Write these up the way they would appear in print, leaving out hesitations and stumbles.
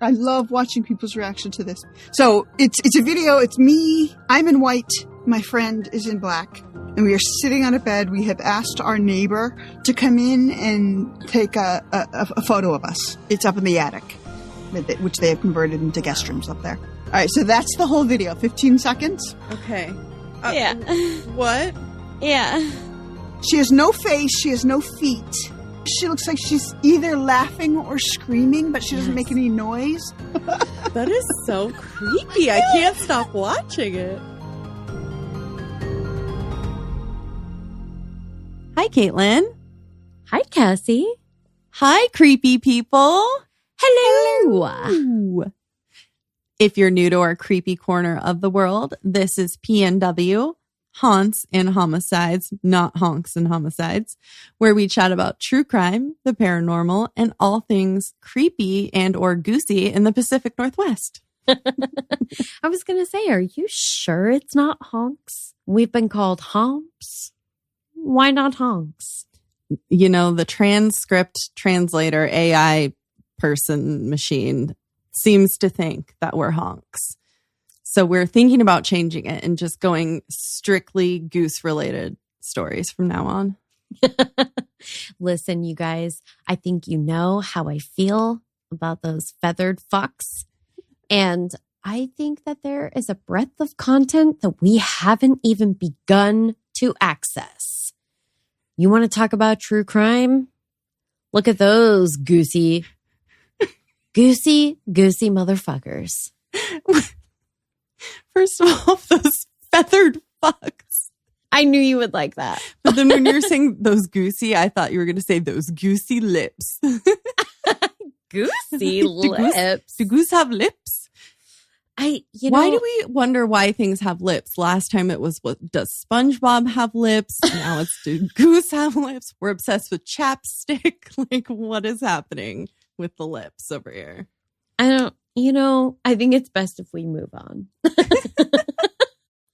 I love watching people's reaction to this. So it's a video. It's me. I'm in white. My friend is in black. And we are sitting on a bed. We have asked our neighbor to come in and take a photo of us. It's up in the attic, which they have converted into guest rooms up there. All right, so that's the whole video. 15 seconds. Okay. Yeah. What? Yeah. She has no face. She has no feet. She looks like she's either laughing or screaming, but she doesn't make any noise. That is so creepy. I can't stop watching it. Hi, Caitlin. Hi, Cassie. Hi, creepy people. Hello. If you're new to our creepy corner of the world, this is PNW, Haunts and Homicides, not Honks and Homicides, where we chat about true crime, the paranormal, and all things creepy and or goosey in the Pacific Northwest. I was going to say, are you sure it's not honks? We've been called humps. Why not honks? You know, the transcript translator AI person machine seems to think that we're honks. So we're thinking about changing it and just going strictly goose related stories from now on. Listen, you guys, I think you know how I feel about those feathered fucks. And I think that there is a breadth of content that we haven't even begun to access. You want to talk about true crime? Look at those goosey motherfuckers. First of all, those feathered fucks. I knew you would like that. But then when you were saying those goosey, I thought you were going to say those goosey lips. Goosey lips? Do goose have lips? Why do we wonder why things have lips? Last time it was, what does SpongeBob have lips? Now it's, do goose have lips? We're obsessed with chapstick. Like, what is happening with the lips over here? I think it's best if we move on.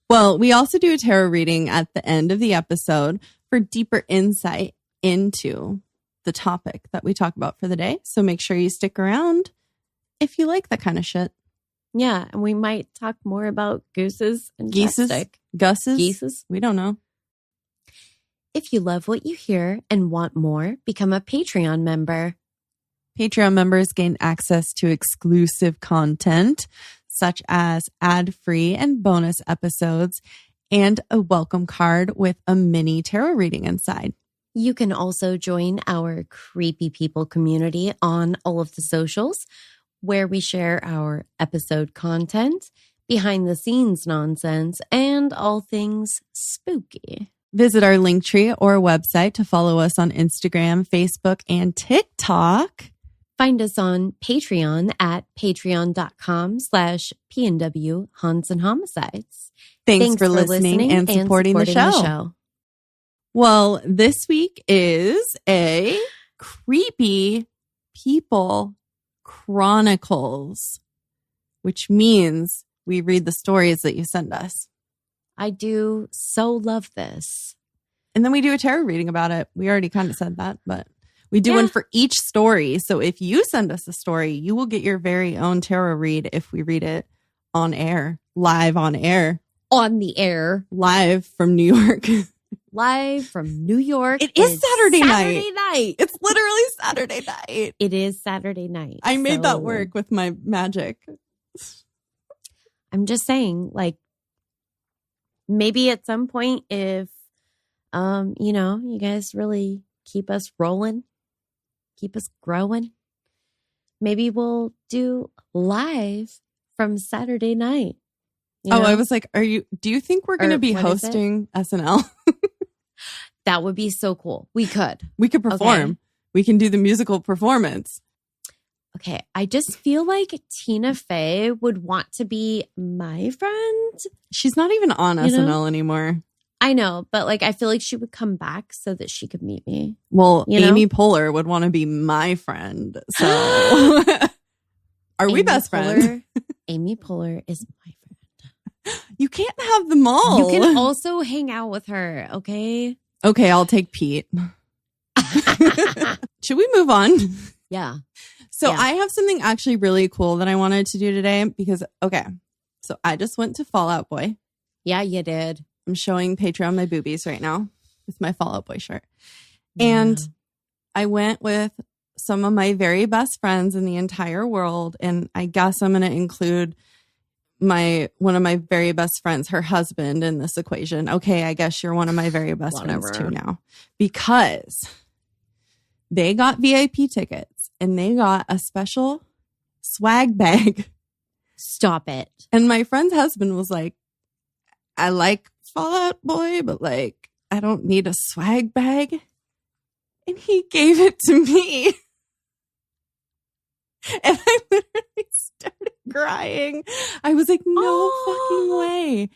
Well, we also do a tarot reading at the end of the episode for deeper insight into the topic that we talk about for the day. So make sure you stick around if you like that kind of shit. Yeah, and we might talk more about gooses and chapstick. Gusses? Geeses? We don't know. If you love what you hear and want more, become a Patreon member. Patreon members gain access to exclusive content, such as ad-free and bonus episodes, and a welcome card with a mini tarot reading inside. You can also join our Creepy People community on all of the socials, where we share our episode content, behind the scenes nonsense, and all things spooky. Visit our Linktree or website to follow us on Instagram, Facebook, and TikTok. Find us on Patreon at patreon.com/PNW Haunts and Homicides. Thanks for listening and supporting the show. Well, this week is a Creepy People Chronicles, which means we read the stories that you send us. I do so love this. And then we do a tarot reading about it. We already kind of said that, but we do one for each story. So if you send us a story, you will get your very own tarot read if we read it on air, live on air. On the air. Live from New York. Live from New York. It is Saturday night. It's literally Saturday night. It is Saturday night. I made that work with my magic. I'm just saying, like, maybe at some point if, you guys really keep us rolling, keep us growing, maybe we'll do live from Saturday night. I was like, do you think we're going to be hosting SNL? That would be so cool. We could perform. Okay. We can do the musical performance. Okay. I just feel like Tina Fey would want to be my friend. She's not even on SNL anymore. I know, but like, I feel like she would come back so that she could meet me. Well, Amy Poehler would want to be my friend. So are we best friends? Amy Poehler is my friend. You can't have them all. You can also hang out with her, okay? Okay, I'll take Pete. Should we move on? Yeah. So Yeah. I have something actually really cool that I wanted to do today because, okay, so I just went to Fall Out Boy. Yeah, you did. I'm showing Patreon my boobies right now with my Fall Out Boy shirt. And I went with some of my very best friends in the entire world. And I guess I'm going to include one of my very best friends, her husband, in this equation. Okay, I guess you're one of my very best friends too now. Because they got VIP tickets and they got a special swag bag. Stop it. And my friend's husband was like, I like Fall Out Boy, but like, I don't need a swag bag. And he gave it to me. And I literally started crying. I was like, no fucking way.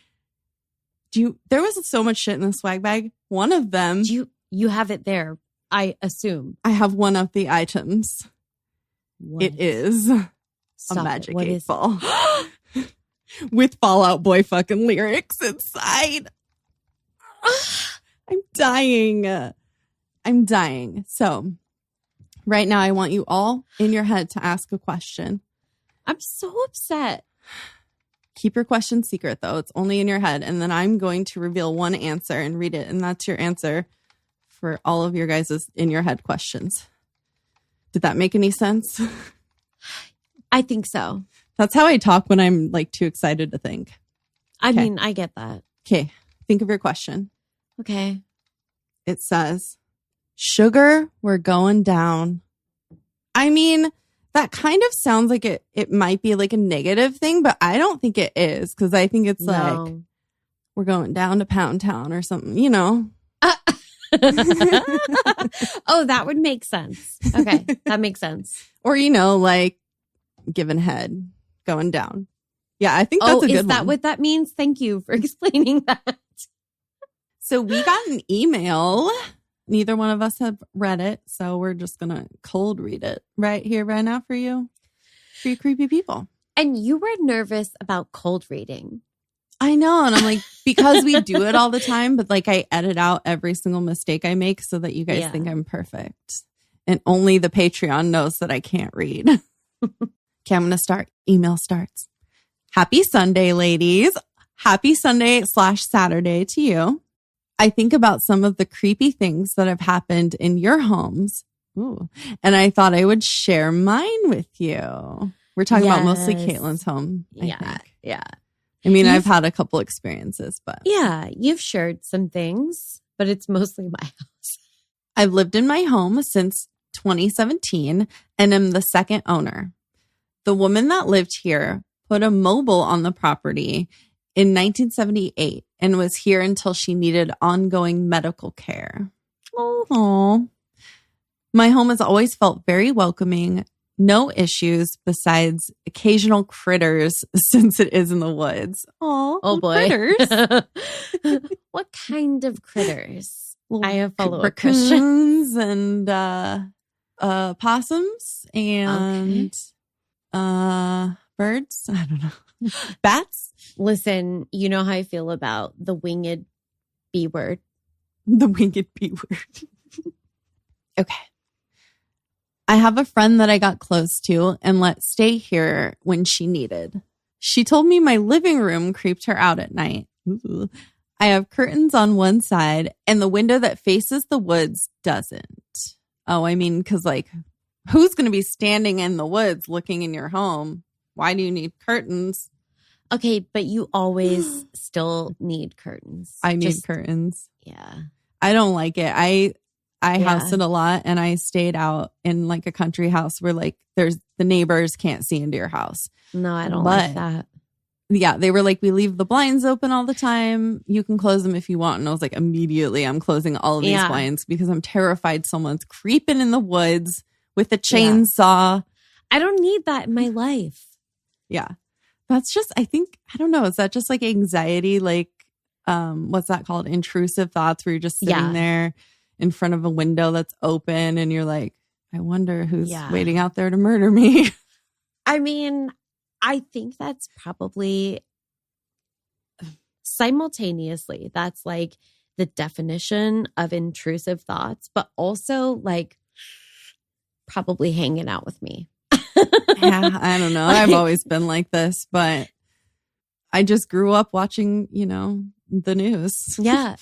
There was so much shit in the swag bag. One of them. You have it there, I assume. I have one of the items. What? It is Stop a it. Magic What 8 is Ball. With Fall Out Boy fucking lyrics inside. I'm dying. I'm dying. So right now I want you all in your head to ask a question. I'm so upset. Keep your question secret though. It's only in your head. And then I'm going to reveal one answer and read it. And that's your answer for all of your guys' in your head questions. Did that make any sense? I think so. That's how I talk when I'm like too excited to think. I Okay. mean, I get that. Okay. Think of your question. Okay. It says, sugar, we're going down. I mean, that kind of sounds like it might be like a negative thing, but I don't think it is because I think it's like No. we're going down to Pound Town or something, you know? Oh, that would make sense. Okay. That makes sense. Or, you know, like giving head, going down. Yeah, I think that's a good is that one. what that means? Thank you for explaining that. So we got an email. Neither one of us have read it, so we're just going to cold read it right here, right now for you creepy people. And you were nervous about cold reading. I know. And I'm like, because we do it all the time, but like I edit out every single mistake I make so that you guys Yeah. think I'm perfect. And only the Patreon knows that I can't read. Okay, I'm going to start. Email starts. Happy Sunday, ladies. Happy Sunday/Saturday to you. I think about some of the creepy things that have happened in your homes. Ooh. And I thought I would share mine with you. We're talking about mostly Yes. Caitlin's home, I think. Yeah. I mean, You've- I've had a couple experiences, but Yeah. You've shared some things, but it's mostly my house. I've lived in my home since 2017 and am the second owner. The woman that lived here put a mobile on the property in 1978 and was here until she needed ongoing medical care. Oh, my home has always felt very welcoming. No issues besides occasional critters since it is in the woods. Oh boy. Critters. What kind of critters? I have follow-up raccoons and possums and birds. I don't know. Bats. Listen, you know how I feel about the winged B word. The winged B word. Okay. I have a friend that I got close to and let stay here when she needed. She told me my living room creeped her out at night. Ooh. I have curtains on one side and the window that faces the woods doesn't. Oh, I mean, because like, who's going to be standing in the woods looking in your home? Why do you need curtains? Okay, but you always still need curtains. I need Just- curtains. Yeah. I don't like it. I Yeah. house it a lot and I stayed out in like a country house where like the neighbors can't see into your house. No, I don't But- like that. Yeah, they were like, we leave the blinds open all the time. You can close them if you want. And I was like, immediately I'm closing all of these Yeah. blinds because I'm terrified someone's creeping in the woods with a chainsaw. I don't need that in my life. Yeah. That's just, I think, I don't know. Is that just like anxiety? Like, what's that called? Intrusive thoughts where you're just sitting Yeah. there in front of a window that's open and you're like, I wonder who's Yeah. waiting out there to murder me. I mean, I think that's probably simultaneously, that's like the definition of intrusive thoughts, but also like probably hanging out with me. Yeah, I don't know. I've always been like this, but I just grew up watching, the news. Yeah.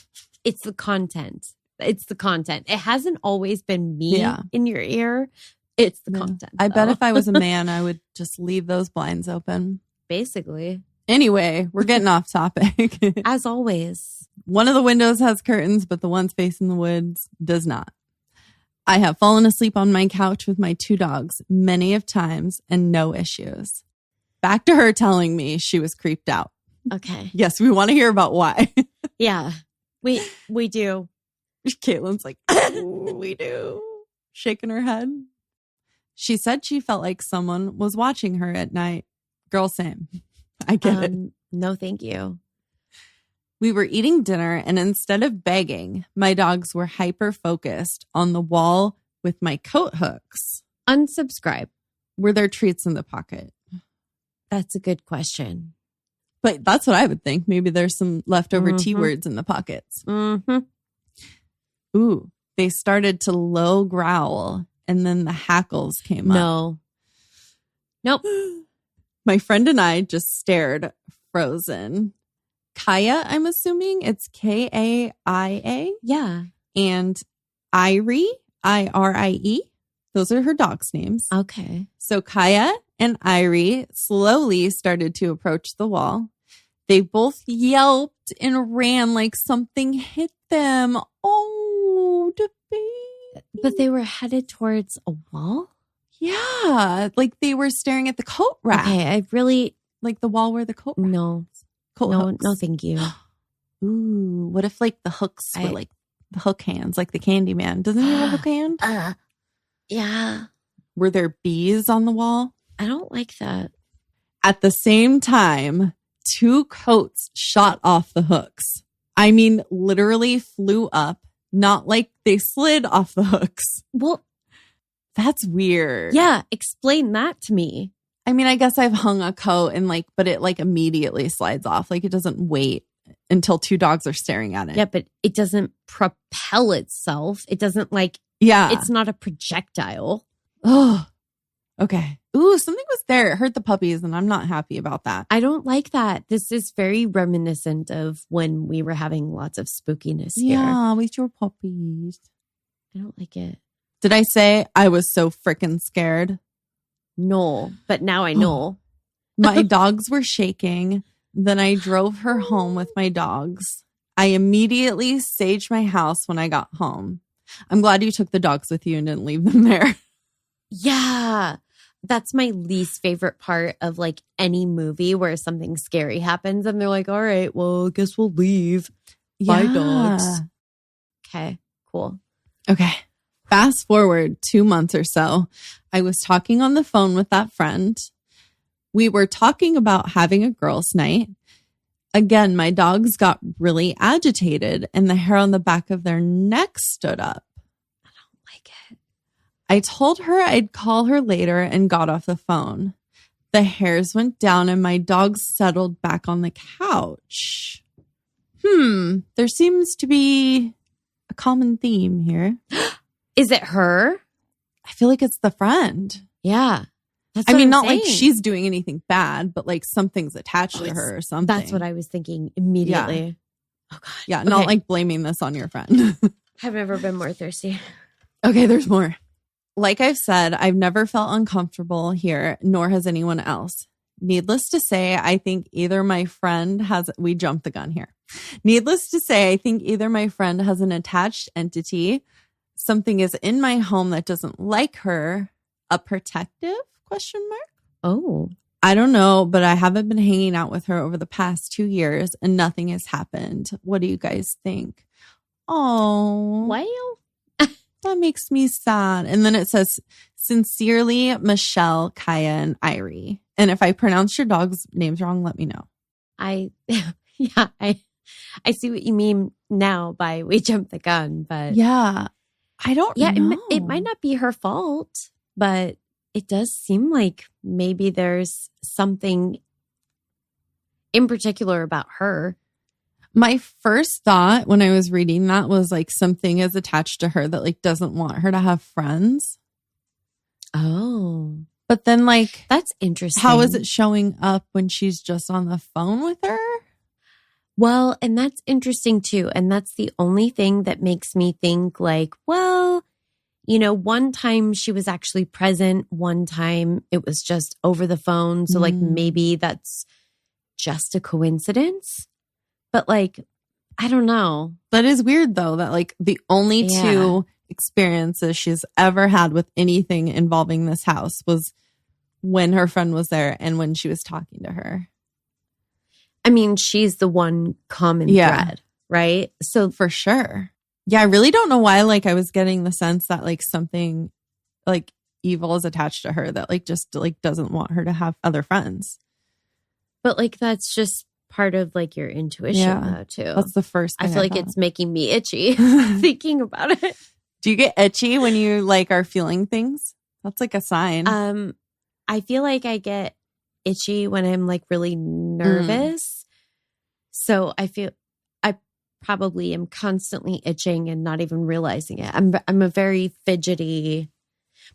It's the content. It's the content. It hasn't always been me in your ear. It's the content. I bet if I was a man, I would just leave those blinds open. Basically. Anyway, we're getting off topic. As always. One of the windows has curtains, but the one facing the woods does not. I have fallen asleep on my couch with my 2 dogs many of times and no issues. Back to her telling me she was creeped out. Okay. Yes, we want to hear about why. Yeah. We do. Caitlin's like, oh, we do. Shaking her head. She said she felt like someone was watching her at night. Girl, same. I get it. No, thank you. We were eating dinner, and instead of begging, my dogs were hyper-focused on the wall with my coat hooks. Unsubscribe. Were there treats in the pocket? That's a good question. But that's what I would think. Maybe there's some leftover T-words in the pockets. Mm-hmm. Ooh, they started to low growl, and then the hackles came up. No. Nope. My friend and I just stared, frozen. Kaya, I'm assuming it's K-A-I-A. Yeah. And Irie, I-R-I-E. Those are her dogs' names. Okay. So Kaya and Irie slowly started to approach the wall. They both yelped and ran like something hit them. Oh, the baby. But they were headed towards a wall? Yeah, like they were staring at the coat rack. Okay, I really... Like the wall where the coat rack No. is. Coat hooks. No, thank you. Ooh, what if like the hooks were like the hook hands, like the Candyman? Doesn't he have a hook hand? Yeah. Were there bees on the wall? I don't like that. At the same time, 2 coats shot off the hooks. I mean, literally flew up, not like they slid off the hooks. Well, that's weird. yeah, explain that to me. I mean, I guess I've hung a coat and but it immediately slides off. Like it doesn't wait until 2 dogs are staring at it. Yeah, but it doesn't propel itself. It doesn't it's not a projectile. Oh, okay. Ooh, something was there. It hurt the puppies and I'm not happy about that. I don't like that. This is very reminiscent of when we were having lots of spookiness here. Yeah, with your puppies. I don't like it. Did I say I was so freaking scared? No, but now I know. My dogs were shaking. Then I drove her home with my dogs. I immediately saged my house when I got home. I'm glad you took the dogs with you and didn't leave them there. Yeah. That's my least favorite part of any movie where something scary happens and they're like, all right, well, I guess we'll leave. Bye, dogs. Okay, cool. Okay. Fast forward 2 months or so. I was talking on the phone with that friend. We were talking about having a girls' night. Again, my dogs got really agitated and the hair on the back of their neck stood up. I don't like it. I told her I'd call her later and got off the phone. The hairs went down and my dogs settled back on the couch. There seems to be a common theme here. Is it her? I feel like it's the friend. Yeah. I mean, not like she's doing anything bad, but something's attached to her or something. That's what I was thinking immediately. Yeah. Oh, God. Yeah, not blaming this on your friend. I've never been more thirsty. Okay, there's more. Like I've said, I've never felt uncomfortable here, nor has anyone else. Needless to say, I think either my friend has... We jumped the gun here. Needless to say, I think either my friend has an attached entity, something is in my home that doesn't like her, a protective ? Oh, I don't know, but I haven't been hanging out with her over the past 2 years and nothing has happened. What do you guys think? Oh, well, that makes me sad. And then it says, sincerely, Michelle, Kaya, and Irie. And if I pronounce your dog's names wrong, let me know. I see what you mean now by we jumped the gun, but yeah, I don't know. It might not be her fault, but it does seem like maybe there's something in particular about her. My first thought when I was reading that was something is attached to her that doesn't want her to have friends. Oh. But then, like, That's interesting. how is it showing up when she's just on the phone with her? Well, and that's interesting too. And that's the only thing that makes me think like, well, you know, one time she was actually present, one time it was just over the phone. So like maybe that's just a coincidence. But like, I don't know. That is weird though, that like the only two experiences she's ever had with anything involving this house was when her friend was there and when she was talking to her. I mean, she's the one common thread, right? So for sure. Yeah, I really don't know why, like, I was getting the sense that like something like evil is attached to her that like just like doesn't want her to have other friends. But like that's just part of like your intuition though too. That's the first thing I feel like it's making me itchy thinking about it. Do you get itchy when you like are feeling things? That's like a sign. I feel like I get itchy when I'm like really nervous. So I feel I probably am constantly itching and not even realizing it. I'm a very fidgety,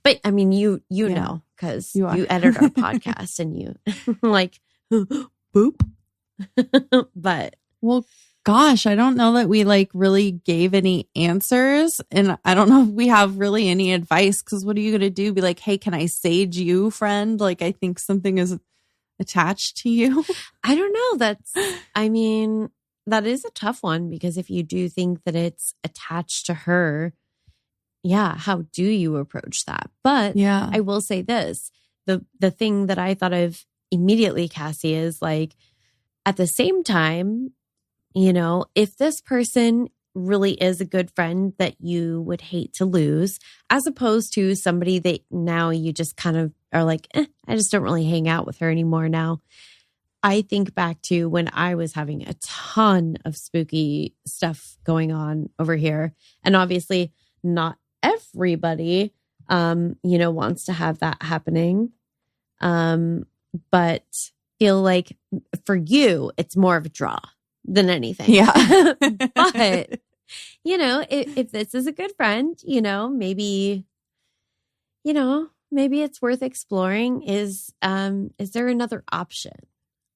but I mean, you know, because you edit our podcast and you like boop. But well, gosh, I don't know that we like really gave any answers, and I don't know if we have really any advice. Because what are you gonna do? Be like, hey, can I sage you, friend? Like, I think something is attached to you. I don't know. I mean, that is a tough one because if you do think that it's attached to her, yeah, how do you approach that? But yeah, I will say this: the thing that I thought of immediately, Cassie, is like at the same time, you know, if this person really is a good friend that you would hate to lose, as opposed to somebody that now you just kind of are like, I just don't really hang out with her anymore now. I think back to when I was having a ton of spooky stuff going on over here. And obviously not everybody, you know, wants to have that happening. But feel like for you, it's more of a draw than anything. Yeah. But, you know, if this is a good friend, you know, maybe it's worth exploring. Is there another option?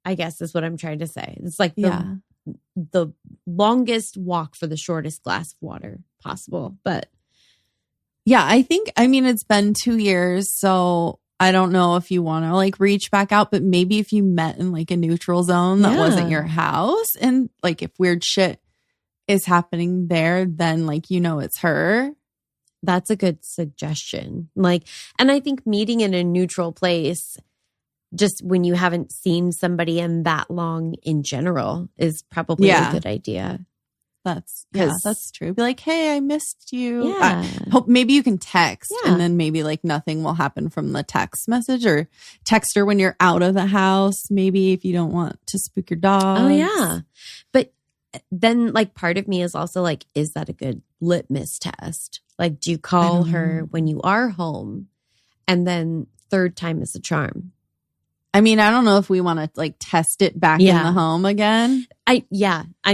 I guess is what I'm trying to say. It's like the longest walk for the shortest glass of water possible. But yeah, I mean, it's been 2 years, so I don't know if you want to like reach back out, but maybe if you met in like a neutral zone that wasn't your house, and like if weird shit is happening there, then like, you know, it's her. That's a good suggestion. Like, and I think meeting in a neutral place, just when you haven't seen somebody in that long in general, is probably a good idea. That's true. Be like, hey, I missed you. Yeah. Hope maybe you can text and then maybe like nothing will happen from the text message, or text her when you're out of the house. Maybe if you don't want to spook your dog. Oh yeah. But then like part of me is also like, is that a good litmus test? Like, do you call her when you are home and then third time is a charm? I mean, I don't know if we want to like test it back in the home again. I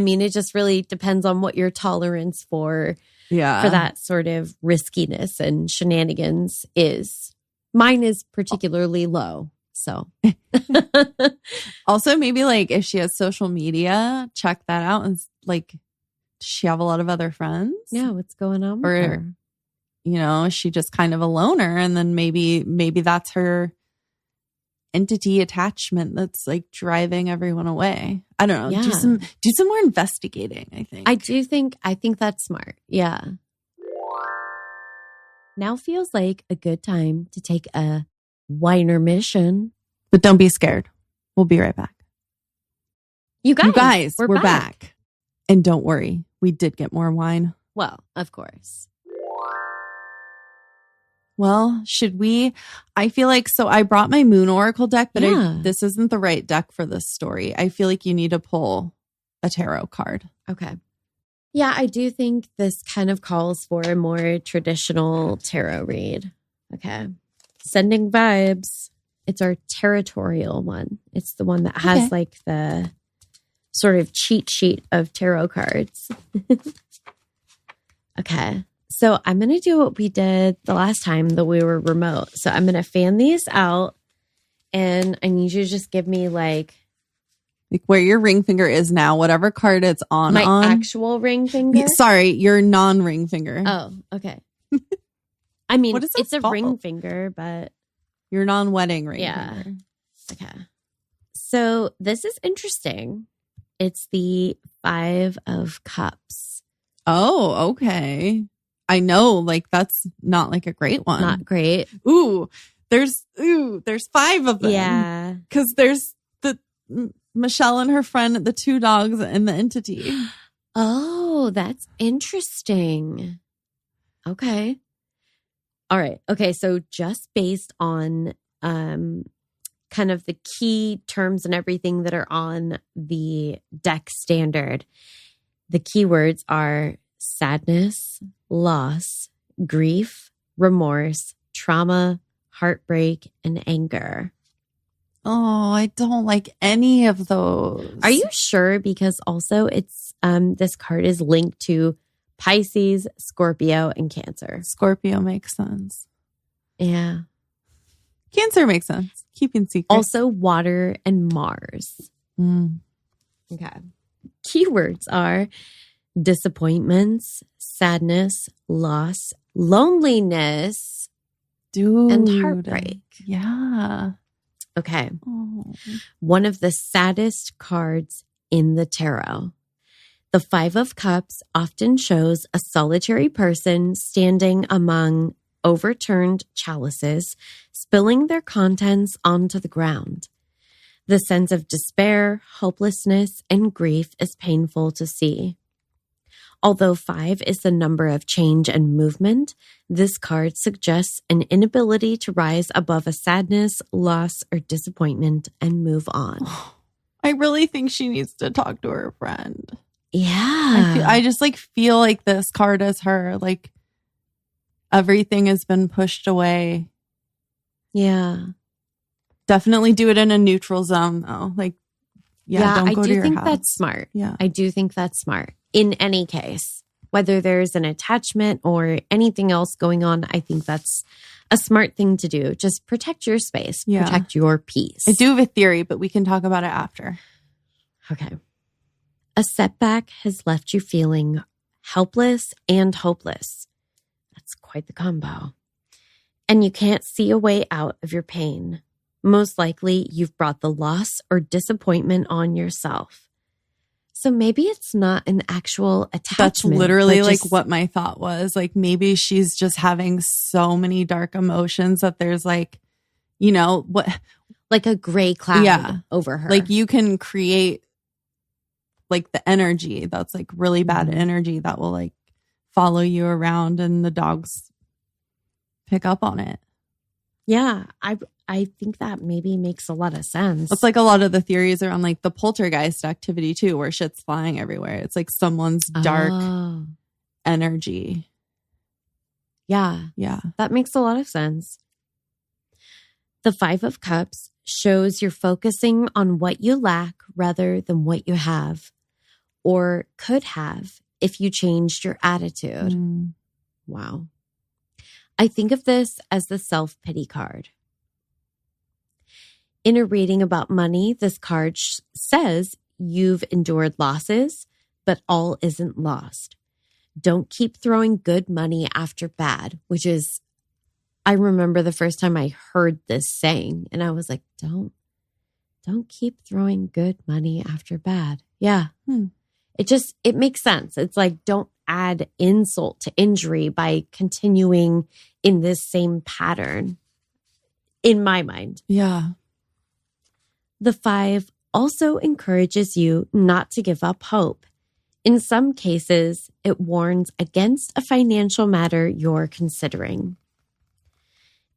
mean, it just really depends on what your tolerance for that sort of riskiness and shenanigans is. Mine is particularly low. So also maybe like if she has social media, check that out, and like, does she have a lot of other friends? Yeah, what's going on with her? You know, is she just kind of a loner, and then maybe that's her entity attachment that's like driving everyone away. I don't know. Yeah. Do some more investigating, I think. I think that's smart. Yeah. Now feels like a good time to take a winer mission. But don't be scared. We'll be right back. You guys, we're back. And don't worry, we did get more wine. Well, of course. Well, should we? I feel like, so I brought my Moon Oracle deck, but this isn't the right deck for this story. I feel like you need to pull a tarot card. Okay. Yeah, I do think this kind of calls for a more traditional tarot read. Okay. Sending vibes. It's our territorial one. It's the one that has like the sort of cheat sheet of tarot cards. Okay. So I'm going to do what we did the last time that we were remote. So I'm going to fan these out, and I need you to just give me like where your ring finger is now, whatever card it's on. my actual ring finger. Sorry, your non-ring finger. Oh, okay. I mean, What is this it's a called? ring finger, but Your non-wedding ring Yeah. finger. okay. So this is interesting. It's the 5 of Cups. Oh, okay. I know, like that's not like a great one. Not great. There's 5 of them. Yeah. Because there's the Michelle and her friend, the 2 dogs, and the entity. Oh, that's interesting. Okay. All right. Okay. So just based on kind of the key terms and everything that are on the deck standard, the keywords are sadness, loss, grief, remorse, trauma, heartbreak, and anger. Oh, I don't like any of those. Are you sure? Because also it's this card is linked to Pisces, Scorpio, and Cancer. Scorpio makes sense. Yeah. Cancer makes sense. Keeping secrets. Also water and Mars. Okay. Keywords are disappointments, sadness, loss, loneliness, Dude. and heartbreak. Yeah. Okay. Oh. One of the saddest cards in the tarot. The 5 of Cups often shows a solitary person standing among overturned chalices, spilling their contents onto the ground. The sense of despair, hopelessness, and grief is painful to see. Although 5 is the number of change and movement, this card suggests an inability to rise above a sadness, loss, or disappointment and move on. I really think she needs to talk to her friend. Yeah. I just like feel like this card is her. Like everything has been pushed away. Yeah. Definitely do it in a neutral zone though. Like, don't I go to do your think house. that's smart. Yeah. I do think that's smart. In any case, whether there's an attachment or anything else going on, I think that's a smart thing to do. Just protect your space, Yeah. protect your peace. I do have a theory, but we can talk about it after. Okay. A setback has left you feeling helpless and hopeless. That's quite the combo. And you can't see a way out of your pain. Most likely, you've brought the loss or disappointment on yourself. So maybe it's not an actual attachment. That's literally but like just- what my thought was. Like maybe she's just having so many dark emotions that there's like, what like a gray cloud Yeah. over her. like you can create like the energy that's like really bad Mhm. energy that will like follow you around and the dogs pick up on it. Yeah, I think that maybe makes a lot of sense. It's like a lot of the theories are on like the poltergeist activity too, where shit's flying everywhere. It's like someone's dark Oh, energy. yeah, Yeah. that makes a lot of sense. The 5 of Cups shows you're focusing on what you lack rather than what you have or could have if you changed your attitude. Mm. Wow. I think of this as the self-pity card. In a reading about money, this card says you've endured losses, but all isn't lost. Don't keep throwing good money after bad, which is, I remember the first time I heard this saying and I was like, don't keep throwing good money after bad. Yeah. It makes sense. It's like, don't add insult to injury by continuing in this same pattern, in my mind. Yeah. The 5 also encourages you not to give up hope. In some cases, it warns against a financial matter you're considering.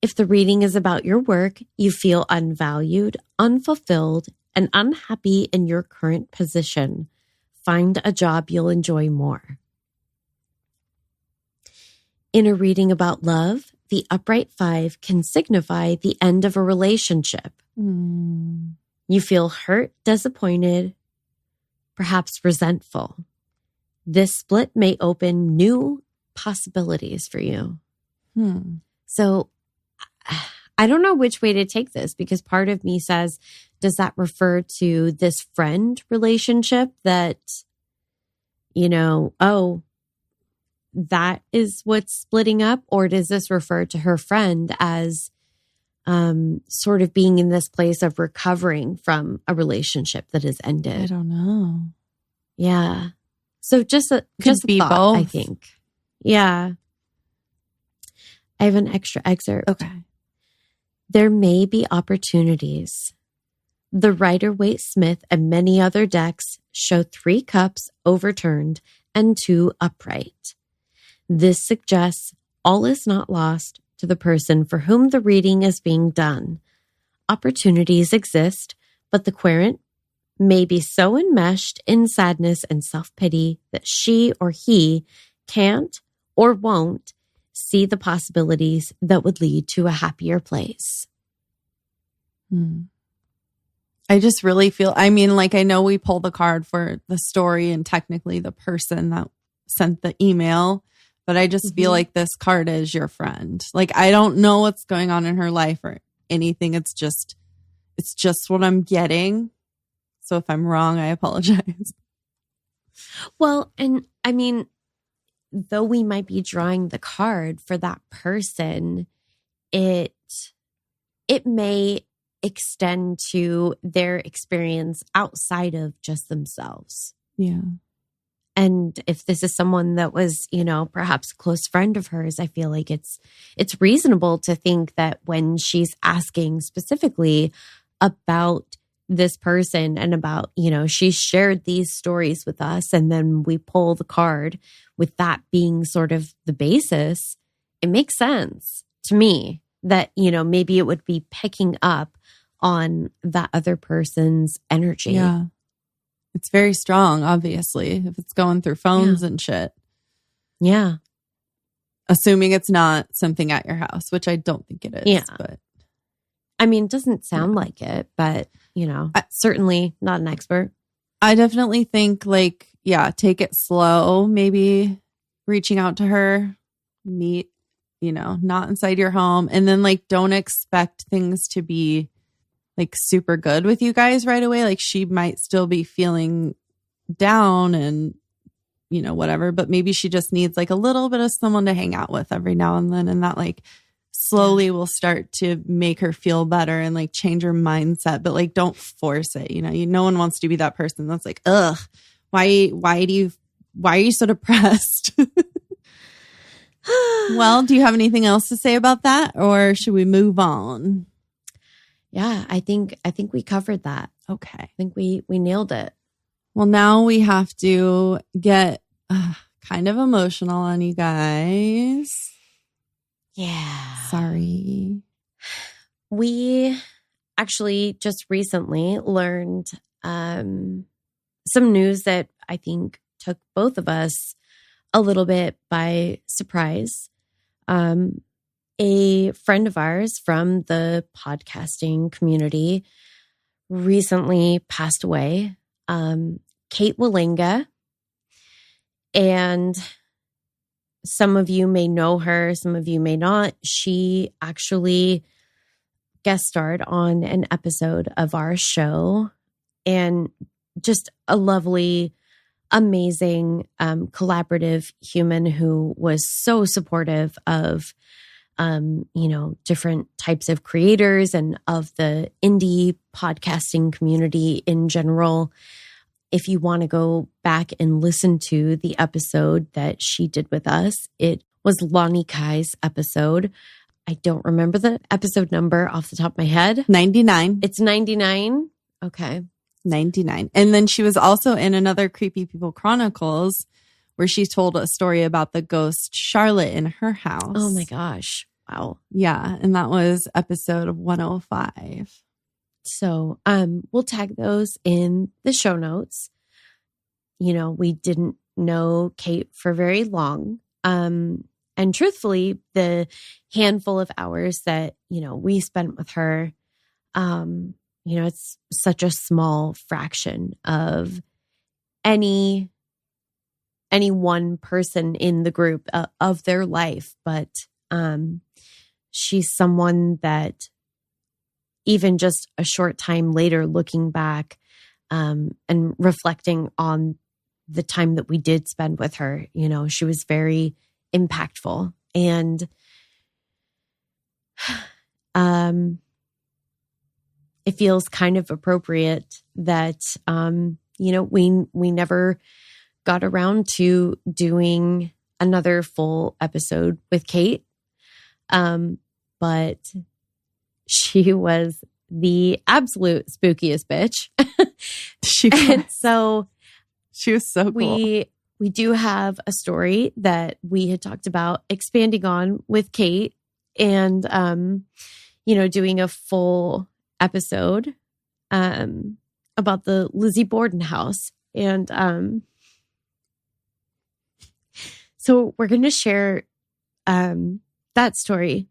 If the reading is about your work, you feel unvalued, unfulfilled, and unhappy in your current position, find a job you'll enjoy more. In a reading about love, the upright 5 can signify the end of a relationship. Mm. You feel hurt, disappointed, perhaps resentful. This split may open new possibilities for you. Hmm. So I don't know which way to take this, because part of me says, does that refer to this friend relationship that, that is what's splitting up? Or does this refer to her friend as sort of being in this place of recovering from a relationship that has ended? I don't know. Yeah. So just a be thought, both. I think. Yeah. I have an extra excerpt. Okay. There may be opportunities. The Rider-Waite Smith and many other decks show 3 cups overturned and 2 upright. This suggests all is not lost to the person for whom the reading is being done. Opportunities exist, but the querent may be so enmeshed in sadness and self-pity that she or he can't or won't see the possibilities that would lead to a happier place. I just really feel, I know we pull the card for the story and technically the person that sent the email, but I just feel like this card is your friend. Like, I don't know what's going on in her life or anything. It's just what I'm getting. So if I'm wrong, I apologize. Well, and though we might be drawing the card for that person, it may extend to their experience outside of just themselves. Yeah. And if this is someone that was, perhaps a close friend of hers, I feel like it's reasonable to think that when she's asking specifically about this person and about, she shared these stories with us, and then we pull the card with that being sort of the basis, it makes sense to me that, maybe it would be picking up on that other person's energy. Yeah. It's very strong, obviously, if it's going through phones and shit. Yeah. Assuming it's not something at your house, which I don't think it is. Yeah. But it doesn't sound like it, but, certainly not an expert. I definitely think take it slow, maybe reaching out to her, meet, not inside your home. And then don't expect things to be super good with you guys right away. Like, she might still be feeling down and, whatever, but maybe she just needs a little bit of someone to hang out with every now and then. And that slowly will start to make her feel better and change her mindset, but don't force it. No one wants to be that person that's ugh, why are you so depressed? Well, do you have anything else to say about that, or should we move on? Yeah, I think we covered that. Okay. I think we nailed it. Well, now we have to get kind of emotional on you guys. Yeah. Sorry. We actually just recently learned some news that I think took both of us a little bit by surprise. A friend of ours from the podcasting community recently passed away, Kate Wallinga. And some of you may know her, some of you may not. She actually guest starred on an episode of our show, and just a lovely, amazing, collaborative human who was so supportive of different types of creators and of the indie podcasting community in general. If you want to go back and listen to the episode that she did with us, it was Lonnie Kai's episode. I don't remember the episode number off the top of my head. 99. It's 99. Okay. 99. And then she was also in another Creepy People Chronicles where she told a story about the ghost Charlotte in her house. Oh my gosh. Wow. Yeah. And that was episode 105. So we'll tag those in the show notes. We didn't know Kate for very long. And truthfully, the handful of hours that, we spent with her, it's such a small fraction of any any one person in the group of their life, but she's someone that even just a short time later, looking back and reflecting on the time that we did spend with her, you know, she was very impactful. And it feels kind of appropriate that, you know, we never got around to doing another full episode with Kate. But she was the absolute spookiest bitch. And so she was so cool. We do have a story that we had talked about expanding on with Kate and, you know, doing a full episode about the Lizzie Borden house. And so we're going to share that story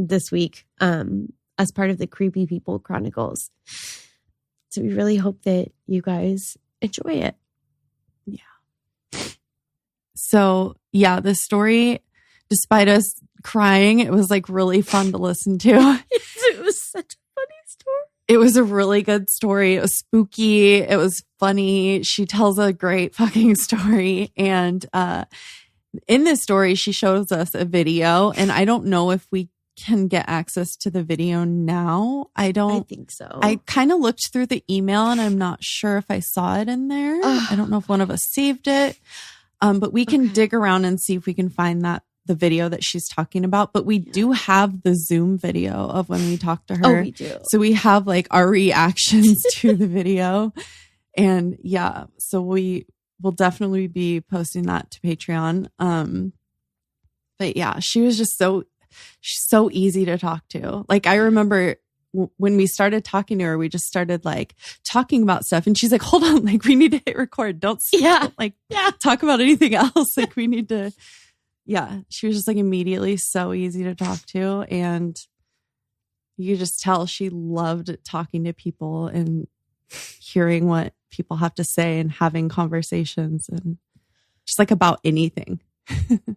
this week as part of the Creepy People Chronicles. So we really hope that you guys enjoy it. Yeah. So yeah, this story, despite us crying, it was like really fun to listen to. It was such a funny story. It was a really good story. It was spooky. It was funny. She tells a great fucking story. And in this story, she shows us a video. And I don't know if we can get access to the video now. I think so. I kind of looked through the email and I'm not sure if I saw it in there. I don't know if one of us saved it. But we can dig around and see if we can find the video that she's talking about. But we do have the Zoom video of when we talked to her. Oh, we do. So we have like our reactions to the video. And yeah, so we will definitely be posting that to Patreon. But yeah, she was just she's so easy to talk to. Like I remember when we started talking to her, we just started like talking about stuff and she's like, hold on, like we need to hit record. Don't talk about anything else. Like we need to, she was just like immediately so easy to talk to. And you could just tell she loved talking to people and hearing what people have to say and having conversations and just like about anything.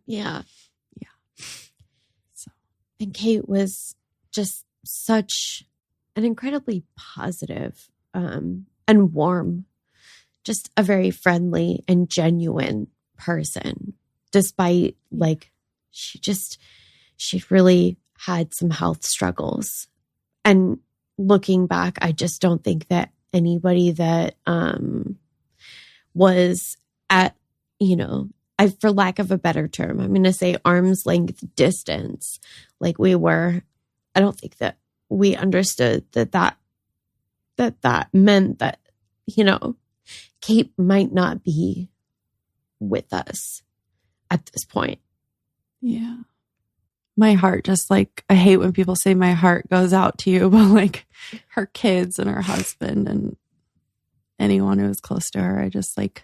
Yeah. Yeah. So. And Kate was just such an incredibly positive and warm, just a very friendly and genuine person, despite like she really had some health struggles. And looking back, I just don't think that anybody that was at, you know, for lack of a better term, I'm going to say arm's length distance, like we were. I don't think that we understood that meant that, you know, Kate might not be with us at this point. Yeah. My heart just like, I hate when people say my heart goes out to you, but like her kids and her husband and anyone who was close to her, I just like,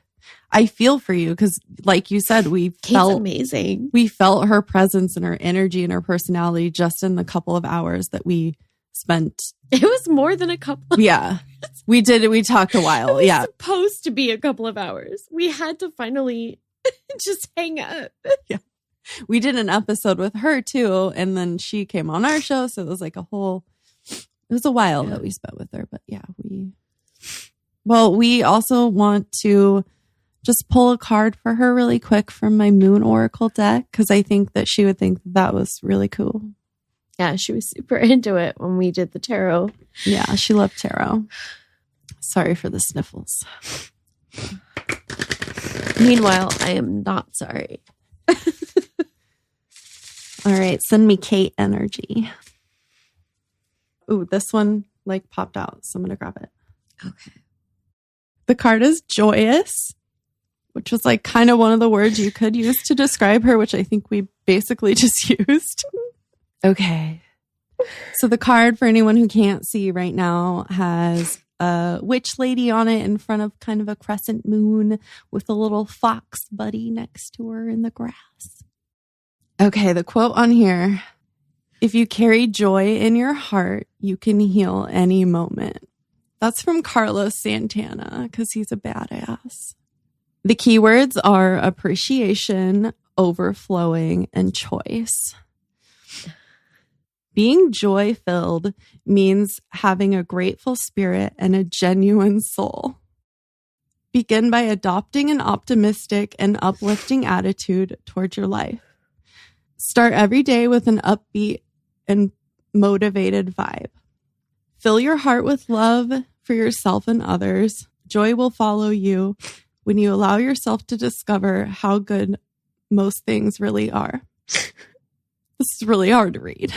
I feel for you because like you said, Kate's amazing. We felt her presence and her energy and her personality just in the couple of hours that we spent. It was more than a couple. Yeah, we did it. We talked a while. It was supposed to be a couple of hours. We had to finally just hang up. Yeah. We did an episode with her too. And then she came on our show. So it was like it was a while that we spent with her, but yeah, we also want to just pull a card for her really quick from my Moon Oracle deck. Cause I think that she would think that was really cool. Yeah. She was super into it when we did the tarot. Yeah. She loved tarot. Sorry for the sniffles. Meanwhile, I am not sorry. All right. Send me Kate energy. Ooh, this one like popped out. So I'm going to grab it. Okay. The card is joyous, which was like kind of one of the words you could use to describe her, which I think we basically just used. Okay. So the card, for anyone who can't see right now, has a witch lady on it in front of kind of a crescent moon with a little fox buddy next to her in the grass. Okay, the quote on here: if you carry joy in your heart, you can heal any moment. That's from Carlos Santana because he's a badass. The keywords are appreciation, overflowing, and choice. Being joy-filled means having a grateful spirit and a genuine soul. Begin by adopting an optimistic and uplifting attitude toward your life. Start every day with an upbeat and motivated vibe. Fill your heart with love for yourself and others. Joy will follow you when you allow yourself to discover how good most things really are. This is really hard to read.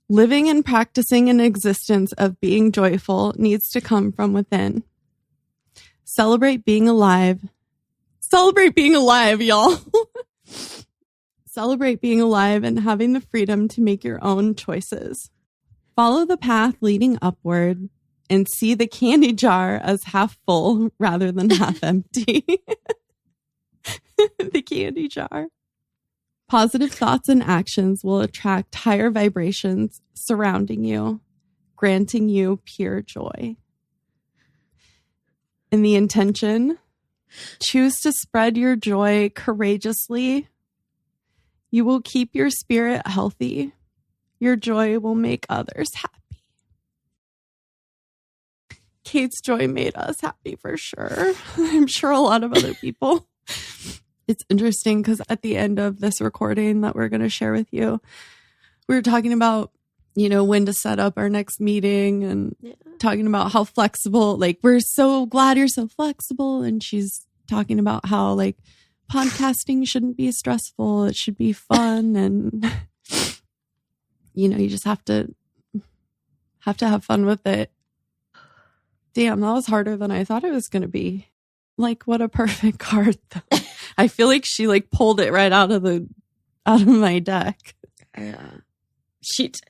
Living and practicing an existence of being joyful needs to come from within. Celebrate being alive. Celebrate being alive, y'all. Celebrate being alive and having the freedom to make your own choices. Follow the path leading upward and see the candy jar as half full rather than half empty. The candy jar. Positive thoughts and actions will attract higher vibrations surrounding you, granting you pure joy. In the intention, choose to spread your joy courageously. You will keep your spirit healthy. Your joy will make others happy. Kate's joy made us happy for sure. I'm sure a lot of other people. It's interesting because at the end of this recording that we're going to share with you, we were talking about, when to set up our next meeting and talking about how flexible, like, we're so glad you're so flexible. And she's talking about how, like, podcasting shouldn't be stressful. It should be fun. And, you just have to have fun with it. Damn, that was harder than I thought it was going to be. Like, what a perfect card, though. I feel like she, like, pulled it right out of my deck. Yeah, she did.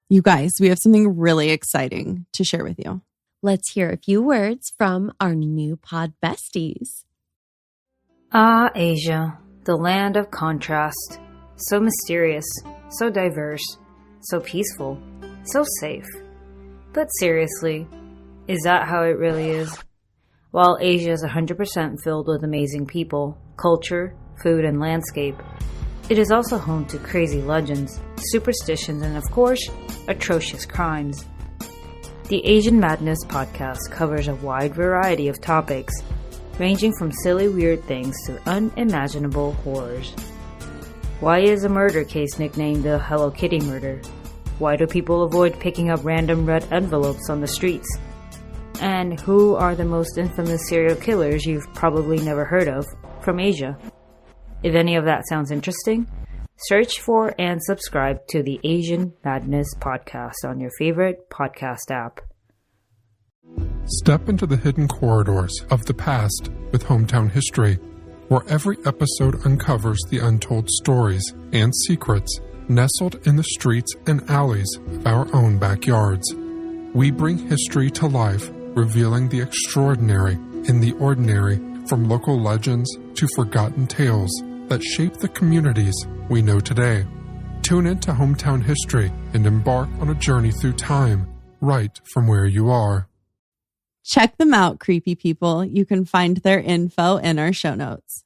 You guys, we have something really exciting to share with you. Let's hear a few words from our new pod besties. Ah, Asia, the land of contrast. So mysterious, so diverse, so peaceful, so safe. But seriously, is that how it really is? While Asia is 100% filled with amazing people, culture, food, and landscape, it is also home to crazy legends, superstitions, and of course, atrocious crimes. The Asian Madness podcast covers a wide variety of topics, ranging from silly weird things to unimaginable horrors. Why is a murder case nicknamed the Hello Kitty murder? Why do people avoid picking up random red envelopes on the streets? And who are the most infamous serial killers you've probably never heard of from Asia? If any of that sounds interesting, search for and subscribe to the Asian Madness podcast on your favorite podcast app. Step into the hidden corridors of the past with Hometown History, where every episode uncovers the untold stories and secrets nestled in the streets and alleys of our own backyards. We bring history to life, revealing the extraordinary in the ordinary, from local legends to forgotten tales that shape the communities we know today. Tune into Hometown History and embark on a journey through time, right from where you are. Check them out, creepy people. You can find their info in our show notes.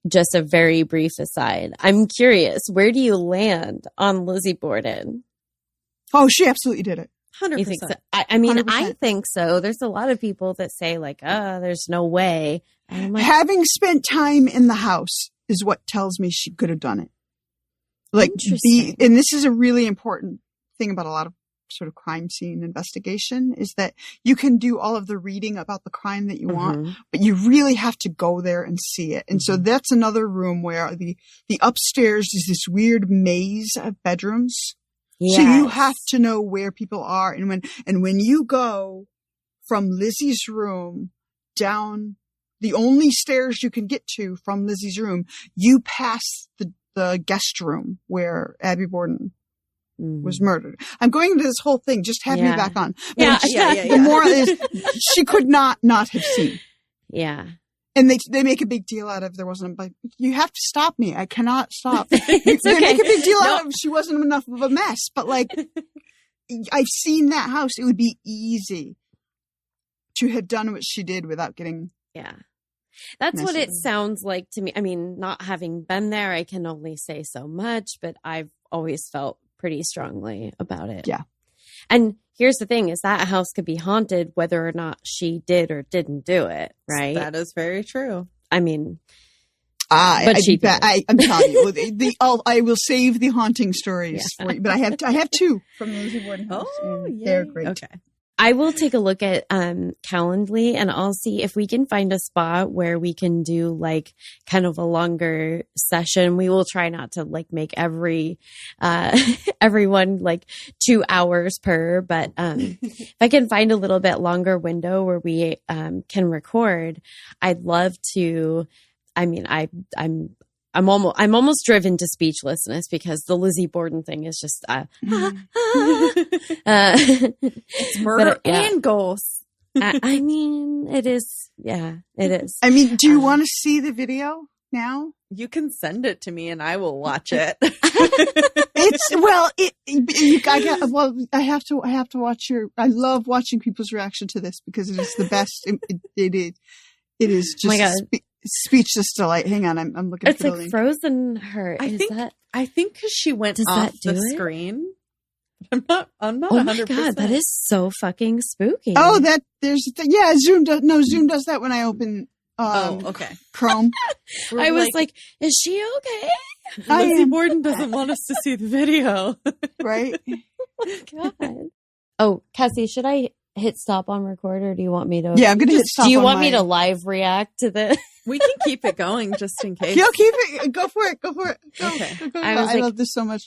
Just a very brief aside. I'm curious, where do you land on Lizzie Borden? Oh, she absolutely did it. 100%. You think so? I mean, 100%. I think so. There's a lot of people that say, like, there's no way. And I'm like, Having spent time in the house is what tells me she could have done it. Like, Interesting. and this is a really important thing about a lot of sort of crime scene investigation, is that you can do all of the reading about the crime that you want, but you really have to go there and see it. And so that's another room where the upstairs is this weird maze of bedrooms. So you have to know where people are. And when you go from Lizzie's room down the only stairs you can get to from Lizzie's room, you pass the guest room where Abby Borden was murdered. I'm going into this whole thing. Just have me back on. But the moral is she could not have seen. Yeah. And they make a big deal out of there wasn't, but you have to stop me. I cannot stop. They It's make okay. a big deal out of she wasn't enough of a mess, but like I've seen that house. It would be easy to have done what she did without getting. Yeah. That's what it Messy. sounds like to me. I mean, not having been there, I can only say so much, but I've always felt pretty strongly about it. Yeah. And here's the thing is that house could be haunted whether or not she did or didn't do it, right? That is very true. I mean, But she did. I'm telling you, I will save the haunting stories Yeah. for you. But I have two from the Lizzie Borden house. Oh, and yay. they're great. Okay. I will take a look at Calendly and I'll see if we can find a spot where we can do like kind of a longer session. We will try not to like make everyone like 2 hours per, but if I can find a little bit longer window where we can record, I'd love to. I mean, I'm almost driven to speechlessness because the Lizzie Borden thing is just It's murder and ghosts. I mean, it is. Yeah, it is. I mean, do you want to see the video now? You can send it to me and I will watch it. I have to watch I love watching people's reaction to this because it is the best. It is just Oh my God. Speechless delight. Hang on, I'm looking It's for the like link. Frozen Heart. I think because she went Does off that do the it? screen. I'm not Oh 100%. my God, that is so fucking spooky. Oh, Zoom does that when I open okay. Chrome. I was like, is she okay? I Lizzie am. Borden doesn't want us to see the video. Right? Oh my God. Oh, Cassie, should I hit stop on record or do you want me to? Yeah, I'm gonna hit stop. Do you on want me my- to live react to the? We can keep it going just in case. Yeah, keep it. Go for it. Go. Okay. Go. I was like, love this so much.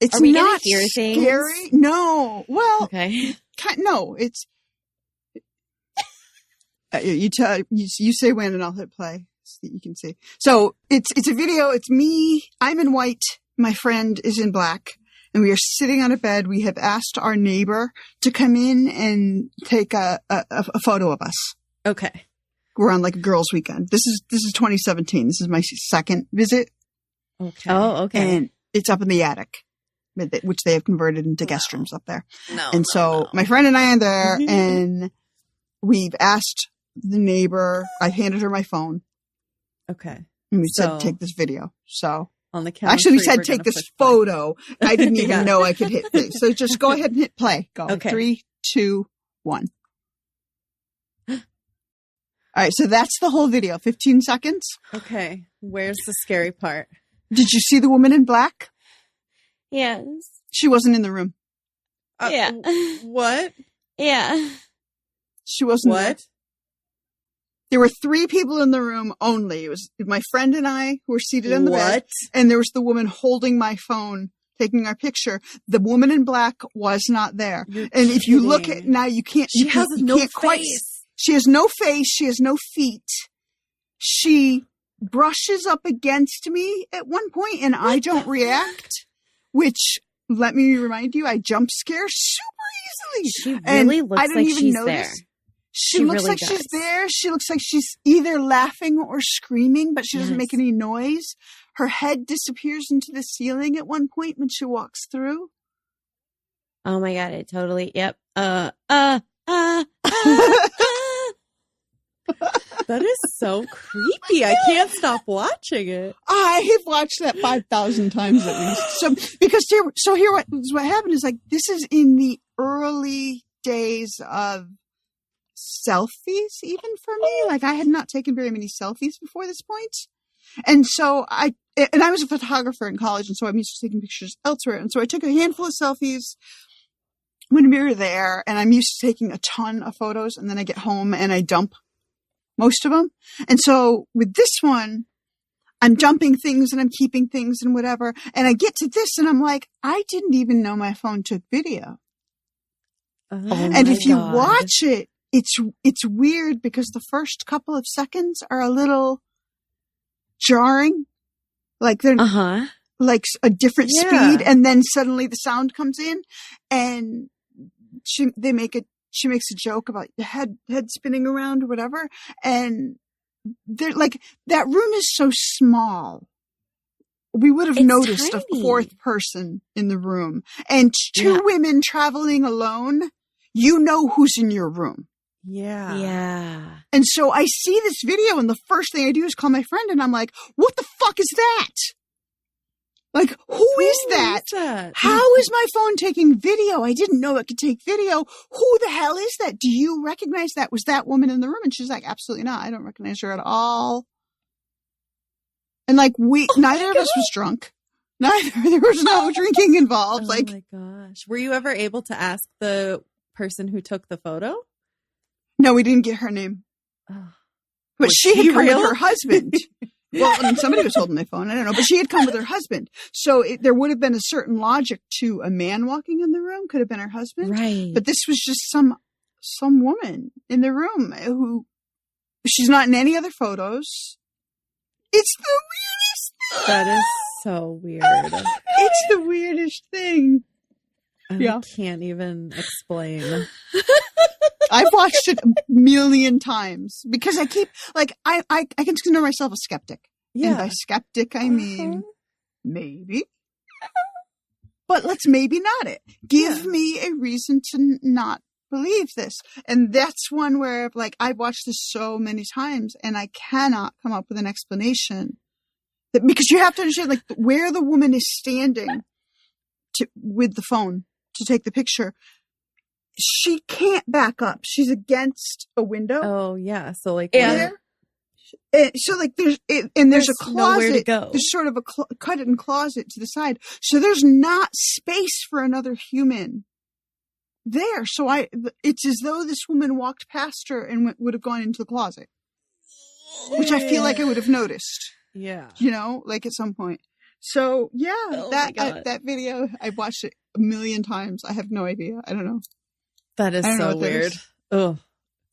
It's are we gonna not hear things? scary. No. Well, Okay. no. It's. You say when and I'll hit play so that you can see. So it's a video. It's me. I'm in white. My friend is in black. And we are sitting on a bed. We have asked our neighbor to come in and take a photo of us. Okay. We're on like a girls' weekend. This is 2017. This is my second visit, Okay. Oh, okay. and it's up in the attic, which they have converted into guest rooms up there. No. And so my friend and I are there, Mhm. and we've asked the neighbor. I handed her my phone, Okay. and we So- said, "Take this video." So On the count. actually, we of three, said, we're "Take gonna this push play. photo." I didn't even Yeah. know I could hit play. So just go ahead and hit play. Go. Okay. 3, 2, 1. All right, so that's the whole video. 15 seconds. Okay. Where's the scary part? Did you see the woman in black? Yes. She wasn't in the room. Yeah. What? Yeah. She wasn't. There. What? There were 3 people in the room only. It was my friend and I who were seated on the bed, What? and there was the woman holding my phone, taking our picture. The woman in black was not there. You're And if you look at kidding. now, you can't. She you has can't- you no can't quite- face. She has no face. She has no feet. She brushes up against me at one point, and I don't react. Which, let me remind you, I jump scare super easily. She And really I looks didn't like even she's notice. there. She She looks really like she's does. there. She looks like she's either laughing or screaming, but she doesn't make Yes. any noise. Her head disappears into the ceiling at one point when she walks through. Oh my God. It totally. Yep. That is so creepy. I can't stop watching it. I have watched that 5,000 times at least. So, because what happened is like, this is in the early days of selfies, even for me. Like, I had not taken very many selfies before this point. And so I was a photographer in college, and so I'm used to taking pictures elsewhere. And so I took a handful of selfies when we were there, and I'm used to taking a ton of photos, and then I get home and I dump most of them. And so with this one, I'm dumping things and I'm keeping things and whatever. And I get to this and I'm like, I didn't even know my phone took video. Oh And my if you God. watch it, it's weird because the first couple of seconds are a little jarring. Like they're Uh-huh. like a different Yeah. speed. And then suddenly the sound comes in and she makes a joke about the head spinning around or whatever. And they're like, that room is so small we would have It's noticed a tiny. fourth person in the room. And two Yeah. women traveling alone, you know who's in your room. Yeah. Yeah. And so I see this video, and the first thing I do is call my friend, and I'm like, what the fuck is that? Like, who is that? How is my phone taking video? I didn't know it could take video. Who the hell is that? Do you recognize that? Was that woman in the room? And she's like, absolutely not. I don't recognize her at all. And like, neither of us was drunk. There was no drinking involved. Oh Like, my gosh. Were you ever able to ask the person who took the photo? no, we didn't get her name. Oh. But Was she had she come real? with her husband. Well, I mean, somebody was holding my phone. I don't know. But she had come with her husband. So there would have been a certain logic to a man walking in the room. Could have been her husband. Right. But this was just some woman in the room who, she's not in any other photos. It's the weirdest thing. That is so weird. It's the weirdest thing. Yeah. I can't even explain. I've watched it a million times because I keep, like, I consider myself a skeptic. And by skeptic, I mean, maybe. But let's maybe not it. Give me a reason to not believe this. And that's one where, like, I've watched this so many times and I cannot come up with an explanation. Because you have to understand, like, where the woman is standing with the phone to take the picture. She can't back up. She's against a window. Oh, yeah. So, like, There. And so, like, there's a closet. nowhere to go. There's sort of a cut-in closet to the side. So there's not space for another human there. So it's as though this woman walked past her and would have gone into the closet, which I feel like I would have noticed. Yeah. You know, like at some point. So yeah, Oh my God. that video, I've watched it a million times. I have no idea. I don't know. That is I don't know so what that weird. is. Oh.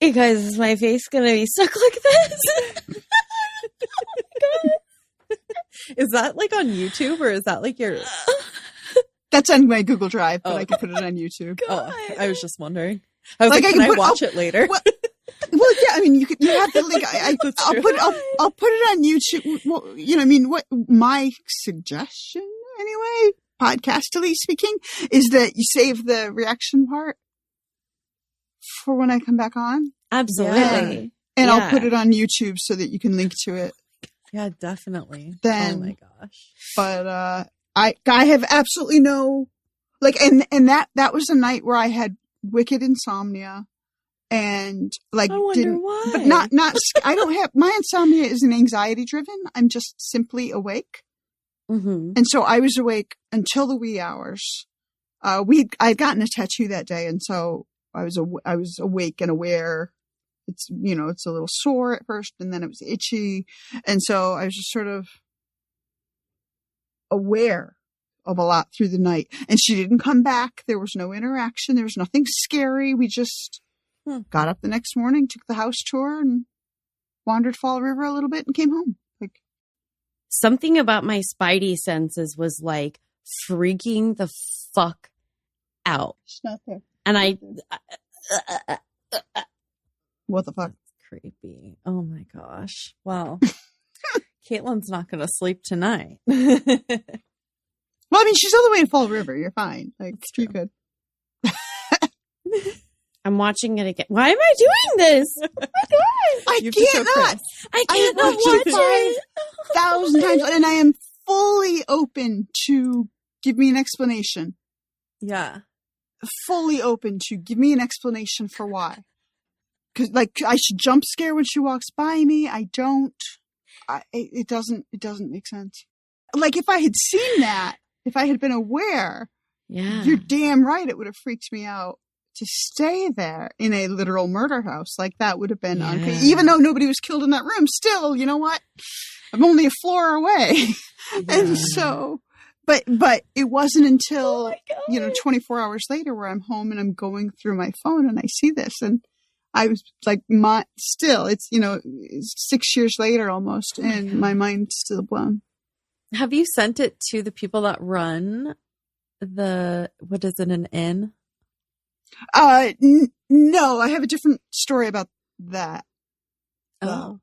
You guys, is my face gonna be stuck like this? Is that like on YouTube or is that like your. That's on my Google Drive, but Oh. I can put it on YouTube. Oh, I was just wondering. I was Like, like, I can can I put- watch it later? Well, yeah, I mean, you have the link. That's I'll true. I'll put it on YouTube. Well, you know, I mean, what my suggestion anyway, podcastily speaking, is that you save the reaction part for when I come back on, Absolutely. and Yeah. I'll put it on YouTube so that you can link to it. Yeah, definitely. Then- oh my gosh. But I have absolutely no, like, and that was a night where I had wicked insomnia. And like, I wonder why. but not, I don't have, my insomnia isn't anxiety driven. I'm just simply awake. Mm-hmm. And so I was awake until the wee hours. I'd gotten a tattoo that day. And so I was awake and aware. It's, you know, it's a little sore at first and then it was itchy. And so I was just sort of aware of a lot through the night. And she didn't come back. There was no interaction. There was nothing scary. We just got up the next morning, took the house tour, and wandered Fall River a little bit and came home. Like, Something about my spidey senses was like freaking the fuck out. it's not there. And I, What the fuck? Creepy. Oh my gosh. Well, Caitlin's not going to sleep tonight. Well, I mean, she's all the way in Fall River. You're fine. Like, you're good. I'm watching it again. Why am I doing this? I You have to show can't not. Chris. I I can't not watched watch it it. 5,000 times, and I am fully open to give me an explanation. Yeah. Fully open to give me an explanation for why. Because, like, I should jump scare when she walks by me. I don't. It doesn't make sense. Like, if I had seen that, if I had been aware, Yeah. you're damn right, it would have freaked me out to stay there in a literal murder house. Like, that would have been Yeah. even though nobody was killed in that room. Still, you know what? I'm only a floor away. And so, but it wasn't until, 24 hours later where I'm home and I'm going through my phone and I see this, and I was like, still, it's, it's 6 years later almost, and my mind's still blown. Have you sent it to the people that run what is it, an inn? No, I have a different story about that. Oh.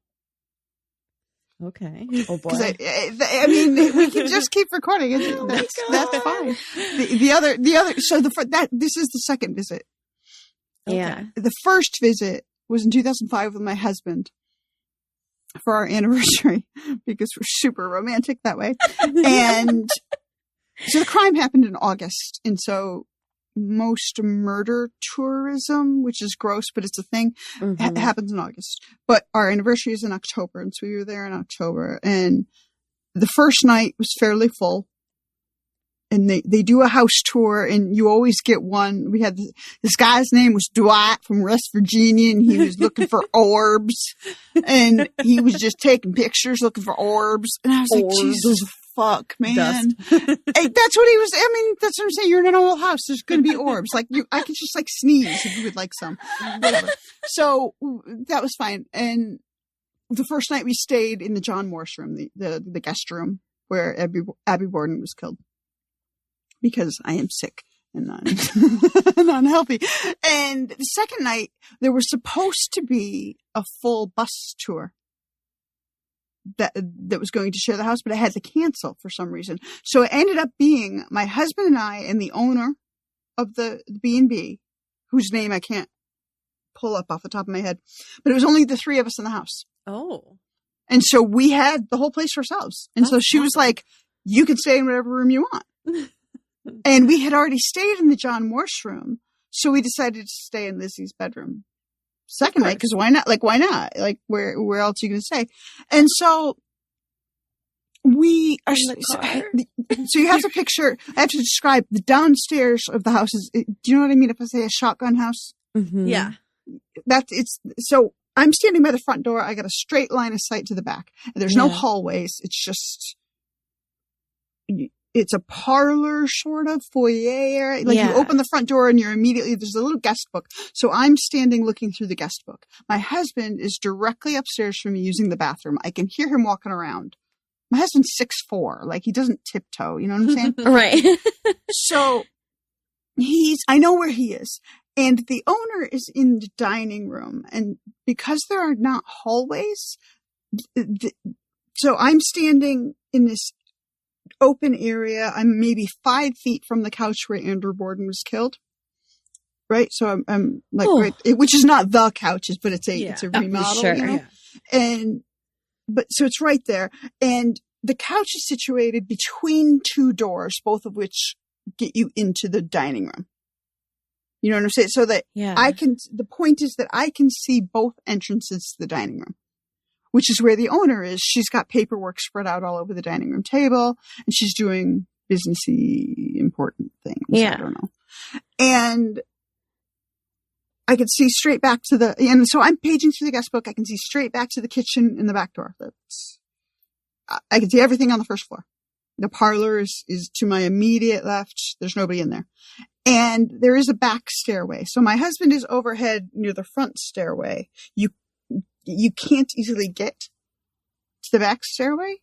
Okay. Oh boy. 'Cause I mean, we can just keep recording. That's fine. The other. So this is the second visit. Yeah. The first visit was in 2005 with my husband for our anniversary because we're super romantic that way. And so the crime happened in August. And so most murder tourism, which is gross, but it's a thing, happens in August. But our anniversary is in October. And so we were there in October. And the first night was fairly full. And they do a house tour, and you always get one. We had this guy's name was Dwight from West Virginia, and he was looking for orbs, and he was just taking pictures looking for orbs. And I was like, Jesus fuck, man. Hey, that's what he was. I mean, that's what I'm saying. You're in an old house. There's going to be orbs. Like I could just like sneeze if you would like some. Whatever. So that was fine. And the first night we stayed in the John Morse room, the guest room where Abby Borden was killed. Because I am sick and unhealthy. And the second night, there was supposed to be a full bus tour that was going to share the house, but I had to cancel for some reason. So it ended up being my husband and I and the owner of the B&B, whose name I can't pull up off the top of my head, but it was only the three of us in the house. Oh. And so we had the whole place for ourselves. And so she was like, you can stay in whatever room you want. And we had already stayed in the John Morse room, so we decided to stay in Lizzie's bedroom second night, because why not? Like, why not? Like, where else are you going to stay? And so we are. So you have to picture. I have to describe the downstairs of the house. Do you know what I mean? If I say a shotgun house, Yeah, So I'm standing by the front door. I got a straight line of sight to the back. And there's no hallways. It's just. It's a parlor sort of foyer. Like you open the front door and you're immediately, there's a little guest book. So I'm standing looking through the guest book. My husband is directly upstairs from me using the bathroom. I can hear him walking around. My husband's 6'4". Like he doesn't tiptoe. You know what I'm saying? Right. So I know where he is. And the owner is in the dining room. And because there are not hallways, so I'm standing in this open area. I'm maybe 5 feet from the couch where Andrew Borden was killed. Right. So I'm like, right, which is not the couches, but it's a remodel, sure. you know? So it's right there. And the couch is situated between two doors, both of which get you into the dining room. You know what I'm saying? So that the point is that I can see both entrances to the dining room, which is where the owner is. She's got paperwork spread out all over the dining room table, and she's doing businessy important things. Yeah. I don't know. And I could see straight back to and so I'm paging through the guest book. I can see straight back to the kitchen and the back door. I can see everything on the first floor. The parlor is to my immediate left. There's nobody in there. And there is a back stairway. So my husband is overhead near the front stairway. You can't easily get to the back stairway.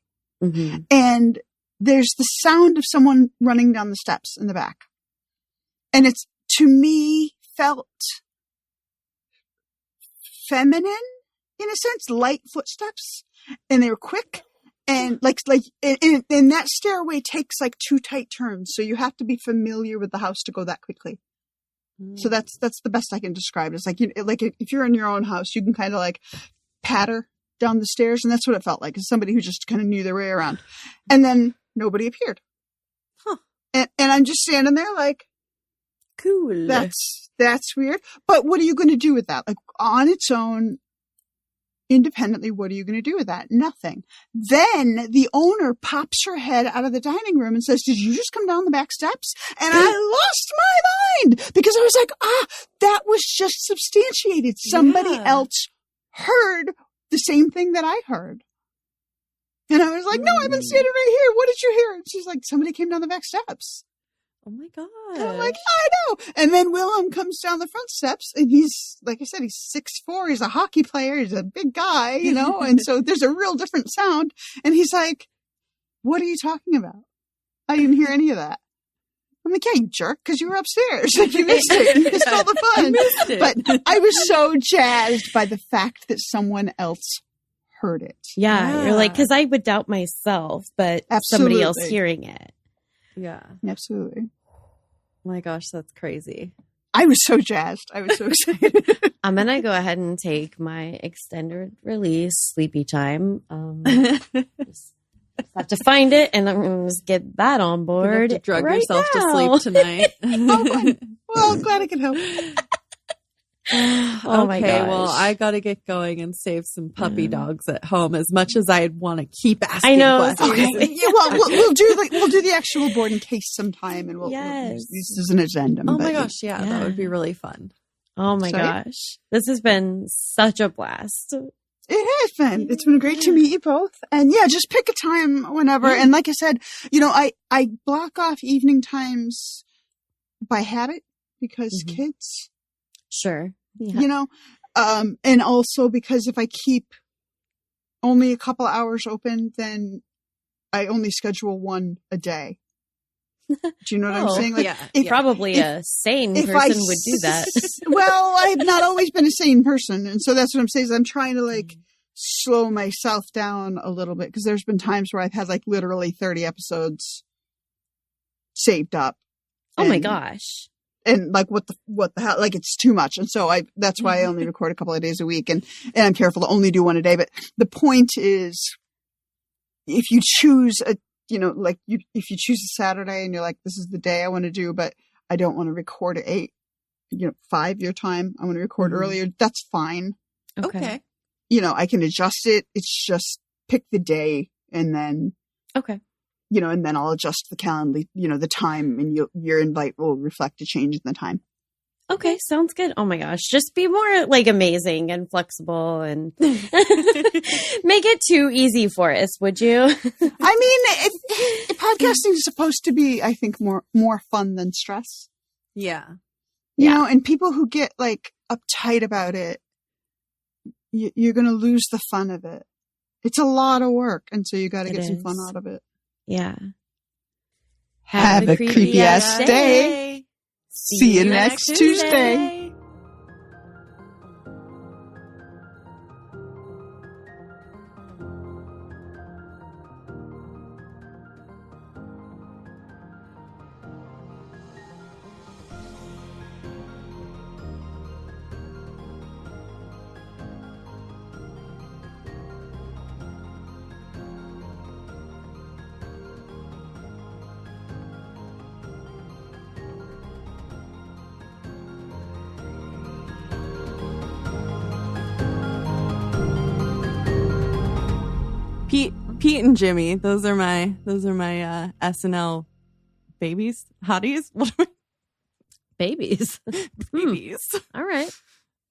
Mm-hmm. And there's the sound of someone running down the steps in the back. And it's, to me, felt feminine in a sense, light footsteps. And they were quick. And and that stairway takes like 2 tight turns. So you have to be familiar with the house to go that quickly. So that's the best I can describe it. It's like if you're in your own house, you can kind of like patter down the stairs, and that's what it felt like. As somebody who just kind of knew their way around. And then nobody appeared. Huh. And I'm just standing there like, cool. That's weird. But what are you going to do with that? Like on its own, independently, what are you going to do with that? Nothing. Then the owner pops her head out of the dining room and says, "Did you just come down the back steps?" And I lost my mind because I was like, that was just substantiated. Somebody else heard the same thing that I heard. And I was like, "No, I've been standing right here. What did you hear?" And she's like, "Somebody came down the back steps." Oh my God. And I'm like, I know. And then Willem comes down the front steps, and he's, like I said, he's 6'4". He's a hockey player. He's a big guy, you know? And so there's a real different sound. And he's like, "What are you talking about? I didn't hear any of that." I'm like, "Yeah, you jerk, because you were upstairs. Like, you missed it. You missed all the fun." But I was so jazzed by the fact that someone else heard it. Yeah, you're like, because I would doubt myself, but somebody else Absolutely. hearing it. Yeah. Absolutely. My gosh, that's crazy. I was so jazzed. I was so excited. I'm going to go ahead and take my extended release sleepy time. Just have to find it, and I'm going to just get that on You board. have to drug right yourself now. to sleep tonight. Well, I'm glad I could help. Oh my Okay, gosh. well, I got to get going and save some puppy dogs at home. As much as I'd want to keep asking I know. questions. Okay. Yeah, well, we'll do the actual board in case sometime, and we'll Yes. use this as an addendum. Oh but- my gosh, yeah, Yeah. that would be really fun. Oh my Sorry? gosh. This has been such a blast. It has been. It's been great to meet you both. And yeah, just pick a time whenever. And like I said, I block off evening times by habit because Mhm. kids, Sure. Yeah. and also because if I keep only a couple hours open, then I only schedule one a day. Do you know what I'm Oh, saying? Like, yeah. if- Probably if- a sane if person would do that. Well, I've not always been a sane person. And so that's what I'm saying is I'm trying to like slow myself down a little bit because there's been times where I've had like literally 30 episodes saved up. Oh my And- gosh. And like, what the hell? Like, it's too much. And so that's why I only record a couple of days a week and I'm careful to only do one a day. But the point is, if you choose if you choose a Saturday and you're like, this is the day I want to do, but I don't want to record at 5 your time. I want to record earlier. That's fine. Okay. I can adjust it. It's just pick the day and then, Okay. and then I'll adjust the calendar, the time, and your invite will reflect a change in the time. Okay. Sounds good. Oh my gosh. Just be more like amazing and flexible and make it too easy for us, would you? I mean, podcasting is supposed to be, I think, more fun than stress. Yeah. And people who get like uptight about it, you're going to lose the fun of it. It's a lot of work, and so you got to It get some fun is. out of it. Yeah. Have a creepy ass day. See you next Tuesday. Pete and Jimmy, those are my SNL babies, hotties. What are Babies. babies? All right.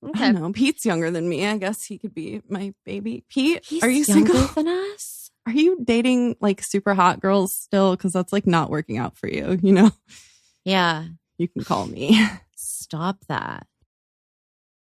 I Okay. don't know. Pete's younger than me. I guess he could be my baby. Pete, He's are you younger single? than us? Are you dating like super hot girls still? Because that's like not working out for you. You know, Yeah. you can call me. Stop that.